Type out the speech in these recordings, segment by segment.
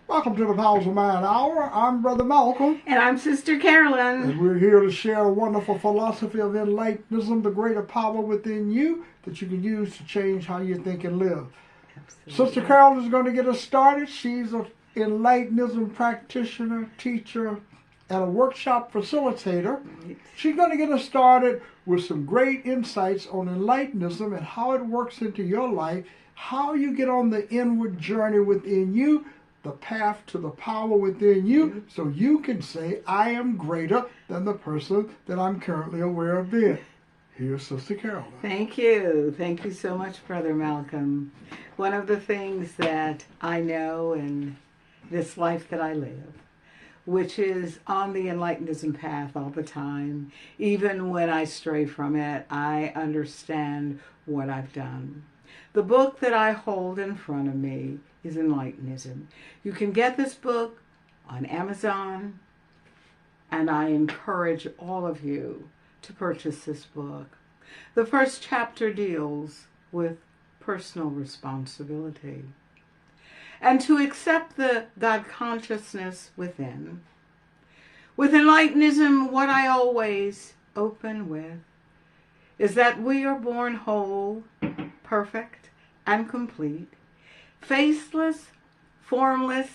Welcome to the Powers of Mind Hour. I'm Brother Malcolm. And I'm Sister Carolyn. And we're here to share a wonderful philosophy of Enlightenism, the greater power within you that you can use to change how you think and live. Absolutely. Sister Carolyn is going to get us started. She's an Enlightenism practitioner, teacher, and a workshop facilitator. She's going to get us started with some great insights on Enlightenism and how it works into your life, how you get on the inward journey within you, the path to the power within you, so you can say, I am greater than the person that I'm currently aware of being. Here's Sister Carolyn. Thank you. Thank you so much, Brother Malcolm. One of the things that I know in this life that I live, which is on the Enlightenism path all the time, even when I stray from it, I understand what I've done. The book that I hold in front of me is Enlightenism. You can get this book on Amazon, and I encourage all of you to purchase this book. The first chapter deals with personal responsibility and to accept the God consciousness within. With Enlightenism, what I always open with is that we are born whole, perfect, and complete, faceless, formless,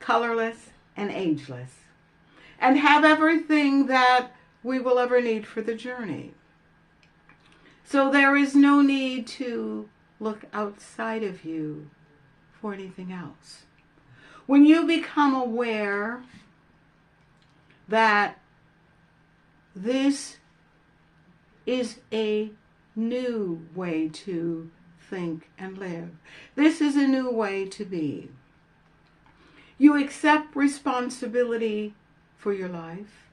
colorless, and ageless, and have everything that we will ever need for the journey. So there is no need to look outside of you for anything else. When you become aware that this is a new way to think and live, this is a new way to be, you accept responsibility for your life.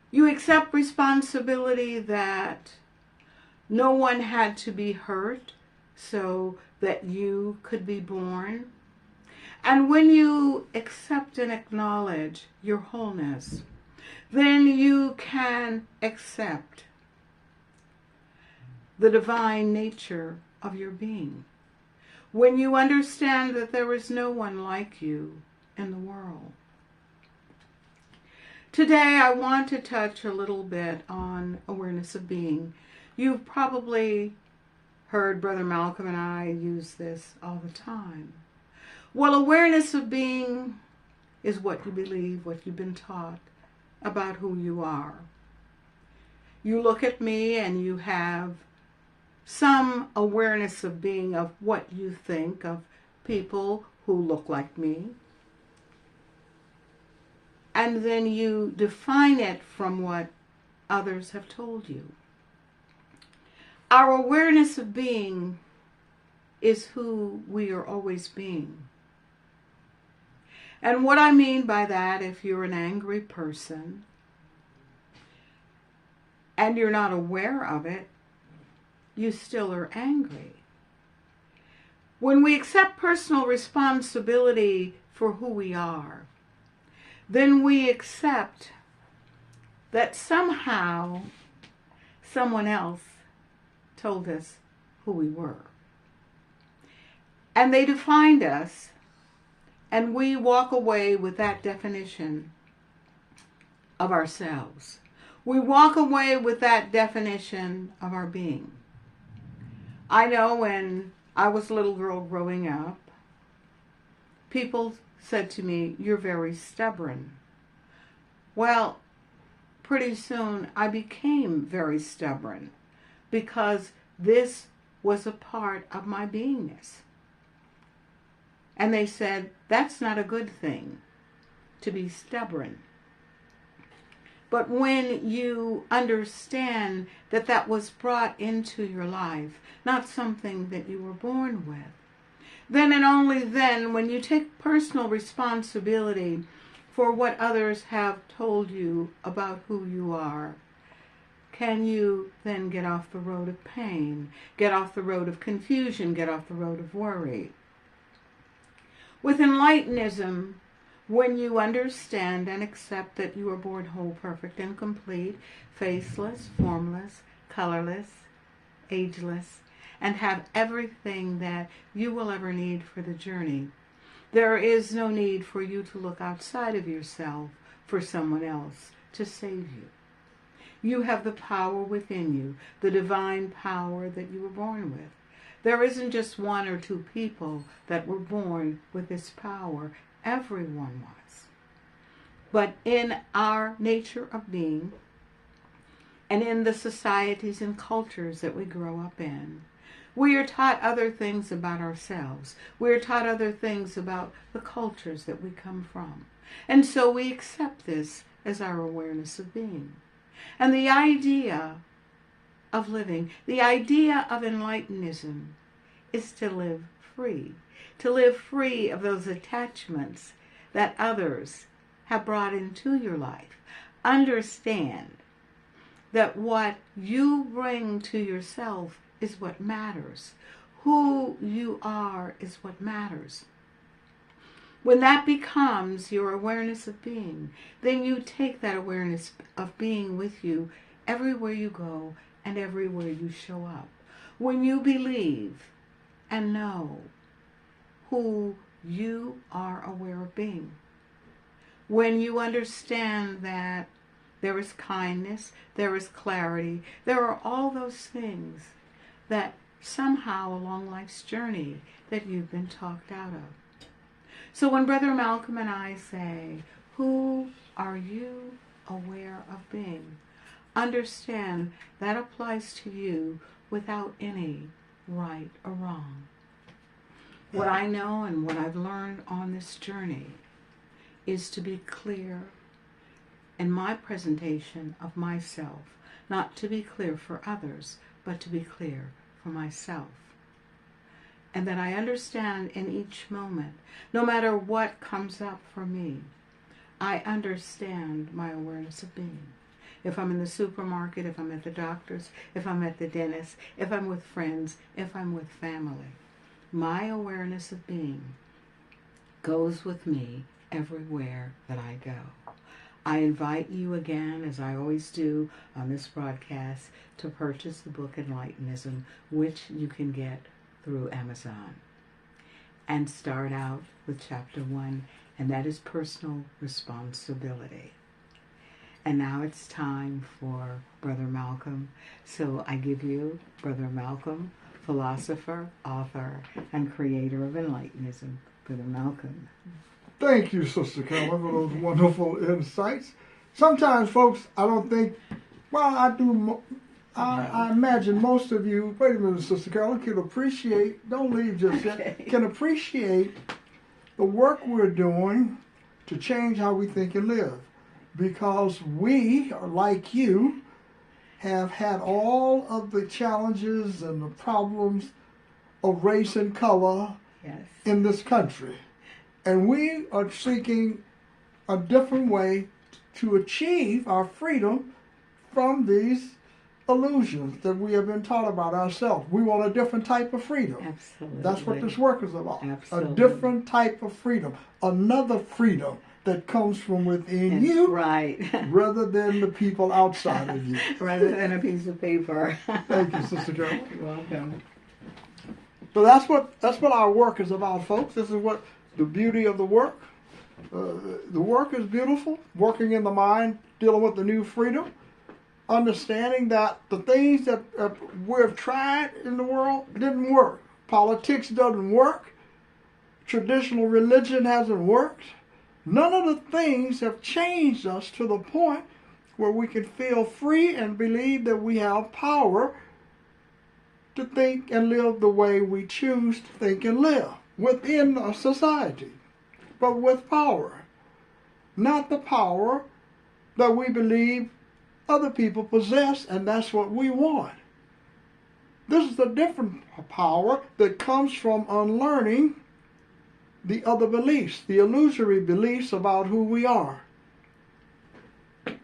You accept responsibility that no one had to be hurt so that you could be born. And when you accept and acknowledge your wholeness, then you can accept the divine nature of your being. When you understand that there is no one like you in the world. Today I want to touch a little bit on awareness of being. You've probably heard Brother Malcolm and I use this all the time. Well, awareness of being is what you believe, what you've been taught about who you are. You look at me and you have some awareness of being of what you think of people who look like me. And then you define it from what others have told you. Our awareness of being is who we are always being. And what I mean by that, if you're an angry person and you're not aware of it, you still are angry. When we accept personal responsibility for who we are, then we accept that somehow someone else told us who we were. And they defined us, and we walk away with that definition of ourselves. We walk away with that definition of our being. I know when I was a little girl growing up, people said to me, "You're very stubborn." Well, pretty soon I became very stubborn because this was a part of my beingness. And they said, that's not a good thing, to be stubborn. But when you understand that that was brought into your life, not something that you were born with, then and only then, when you take personal responsibility for what others have told you about who you are, can you then get off the road of pain, get off the road of confusion, get off the road of worry. With Enlightenism, when you understand and accept that you are born whole, perfect, and complete, faceless, formless, colorless, ageless, and have everything that you will ever need for the journey, There is no need for you to look outside of yourself for someone else to save you. You have the power within you, the divine power that you were born with. There isn't just one or two people that were born with this power. Everyone was. But in our nature of being, and in the societies and cultures that we grow up in, we are taught other things about ourselves. We are taught other things about the cultures that we come from. And so we accept this as our awareness of being. And the idea of living, the idea of enlightenism, is to live free of those attachments that others have brought into your life. Understand that what you bring to yourself is what matters. Who you are is what matters. When that becomes your awareness of being, then you take that awareness of being with you everywhere you go and everywhere you show up. When you believe and know who you are aware of being, when you understand that there is kindness, there is clarity, there are all those things that somehow along life's journey that you've been talked out of. So when Brother Malcolm and I say, who are you aware of being? Understand that applies to you without any right or wrong. What I know and what I've learned on this journey is to be clear in my presentation of myself, not to be clear for others, but to be clear for myself. And that I understand in each moment, no matter what comes up for me, I understand my awareness of being. If I'm in the supermarket, if I'm at the doctor's, if I'm at the dentist, if I'm with friends, if I'm with family, my awareness of being goes with me everywhere that I go. I invite you again, as I always do on this broadcast, to purchase the book Enlightenism, which you can get through Amazon. And start out with chapter 1, and that is personal responsibility. And now it's time for Brother Malcolm. So I give you Brother Malcolm, philosopher, author, and creator of Enlightenism. Brother Malcolm. Thank you, Sister Carolyn, for those wonderful insights. Sometimes, folks, I don't think, well, I do. I imagine most of you, wait a minute, Sister Carolyn, can appreciate, don't leave just yet, can appreciate the work we're doing to change how we think and live. Because we, like you, have had all of the challenges and the problems of race and color in this country. And we are seeking a different way to achieve our freedom from these illusions that we have been taught about ourselves. We want a different type of freedom. Absolutely. That's what this work is about. Absolutely. A different type of freedom. Another freedom that comes from within you, right, rather than the people outside of you. Rather than a piece of paper. Thank you, Sister Carolyn. You're welcome. So that's what our work is about, folks. This is what the beauty of the work. The work is beautiful. Working in the mind, dealing with the new freedom, understanding that the things that we've tried in the world didn't work. Politics doesn't work. Traditional religion hasn't worked. None of the things have changed us to the point where we can feel free and believe that we have power to think and live the way we choose to think and live within a society, but with power. Not the power that we believe other people possess, and that's what we want. This is a different power that comes from unlearning the other beliefs, the illusory beliefs about who we are.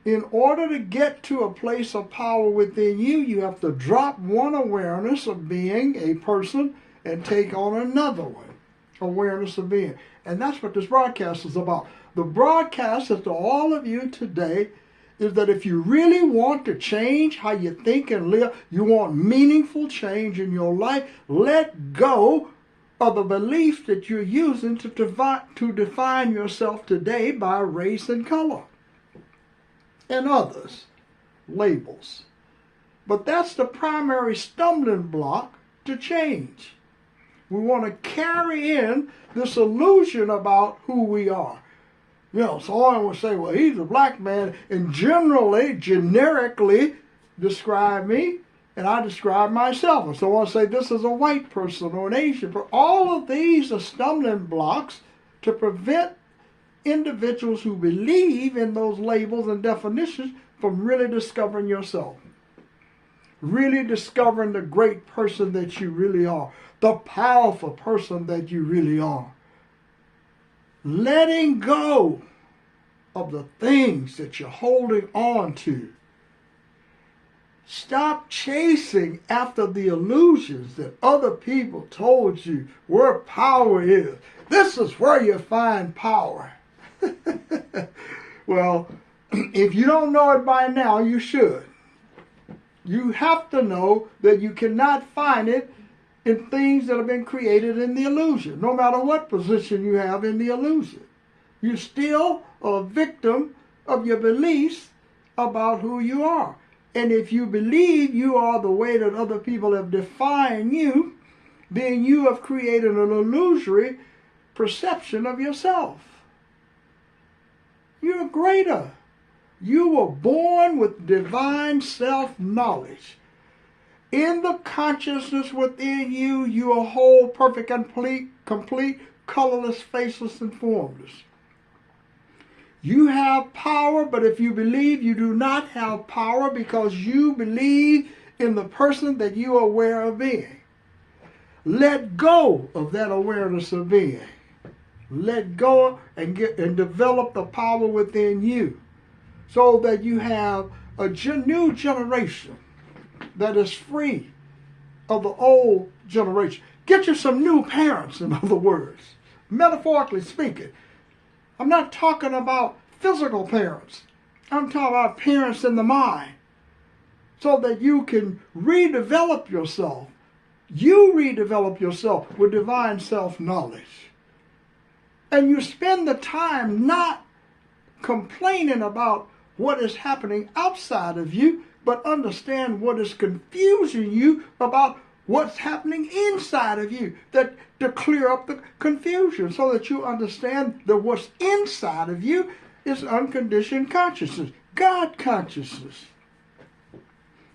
In order to get to a place of power within you, you have to drop one awareness of being a person and take on another one, awareness of being. And that's what this broadcast is about. The broadcast is to all of you today is that if you really want to change how you think and live, you want meaningful change in your life, let go are the beliefs that you're using to define yourself today by race and color and others, labels. But that's the primary stumbling block to change. We want to carry in this illusion about who we are. You know, someone will say, well, he's a black man, and generically describe me, and I describe myself. And someone will say, this is a white person or an Asian person. All of these are stumbling blocks to prevent individuals who believe in those labels and definitions from really discovering yourself. Really discovering the great person that you really are. The powerful person that you really are. Letting go of the things that you're holding on to. Stop chasing after the illusions that other people told you where power is. This is where you find power. Well, if you don't know it by now, you should. You have to know that you cannot find it in things that have been created in the illusion, no matter what position you have in the illusion. You're still a victim of your beliefs about who you are. And if you believe you are the way that other people have defined you, then you have created an illusory perception of yourself. You're greater. You were born with divine self-knowledge. In the consciousness within you, you are whole, perfect, complete, colorless, faceless, and formless. You have power, but if you believe you do not have power because you believe in the person that you are aware of being. Let go of that awareness of being. Let go and develop the power within you so that you have a new generation that is free of the old generation. Get you some new parents, in other words, metaphorically speaking. I'm not talking about physical parents. I'm talking about parents in the mind so that you can redevelop yourself. You redevelop yourself with divine self-knowledge. And you spend the time not complaining about what is happening outside of you, but understand what is confusing you about what's happening inside of you, that to clear up the confusion so that you understand that what's inside of you is unconditioned consciousness, God consciousness.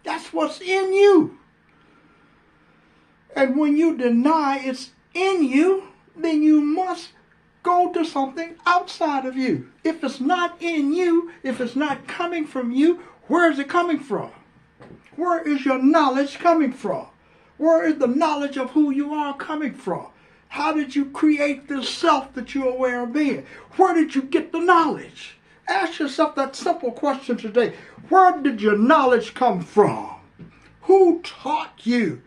That's what's in you. And when you deny it's in you, then you must go to something outside of you. If it's not in you, if it's not coming from you, where is it coming from? Where is your knowledge coming from? Where is the knowledge of who you are coming from? How did you create this self that you're aware of being? Where did you get the knowledge? Ask yourself that simple question today. Where did your knowledge come from? Who taught you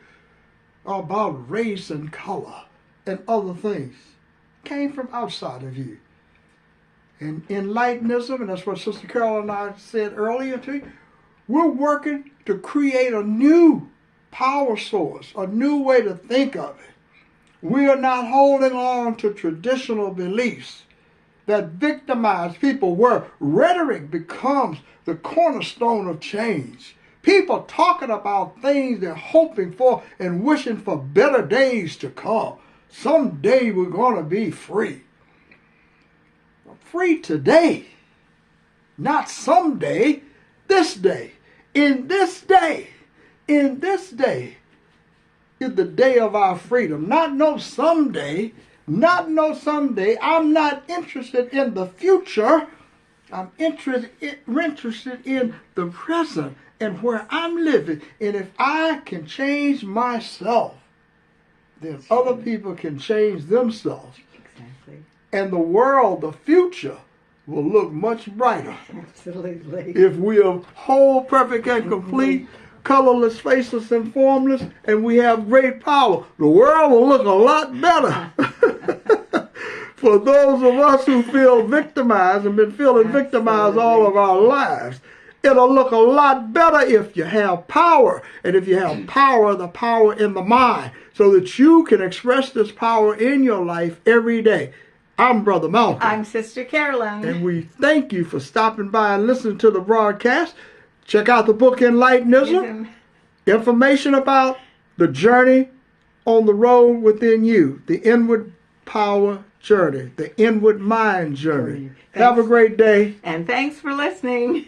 about race and color and other things? Came from outside of you. And Enlightenism, and that's what Sister Carolyn and I said earlier to you, we're working to create a new power source, a new way to think of it. We are not holding on to traditional beliefs that victimize people where rhetoric becomes the cornerstone of change. People talking about things they're hoping for and wishing for better days to come. Someday we're going to be free. Free today. Not someday. This day. In this day. In this day is the day of our freedom. Not no someday. Not no someday. I'm not interested in the future. I'm interested in the present and where I'm living. And if I can change myself, then other people can change themselves. Exactly. And the world, the future, will look much brighter. Absolutely. If we are whole, perfect, and complete, colorless, faceless, and formless, and we have great power, the world will look a lot better. For those of us who feel victimized and been feeling victimized all of our lives, It'll look a lot better if you have power. And if you have power, the power in the mind, so that you can express this power in your life every day. I'm Brother Malcolm. I'm Sister Carolyn. And we thank you for stopping by and listening to the broadcast. Check out the book Enlightenism. Information about the journey on the road within you, the inward power journey, the inward mind journey. Have a great day. And thanks for listening.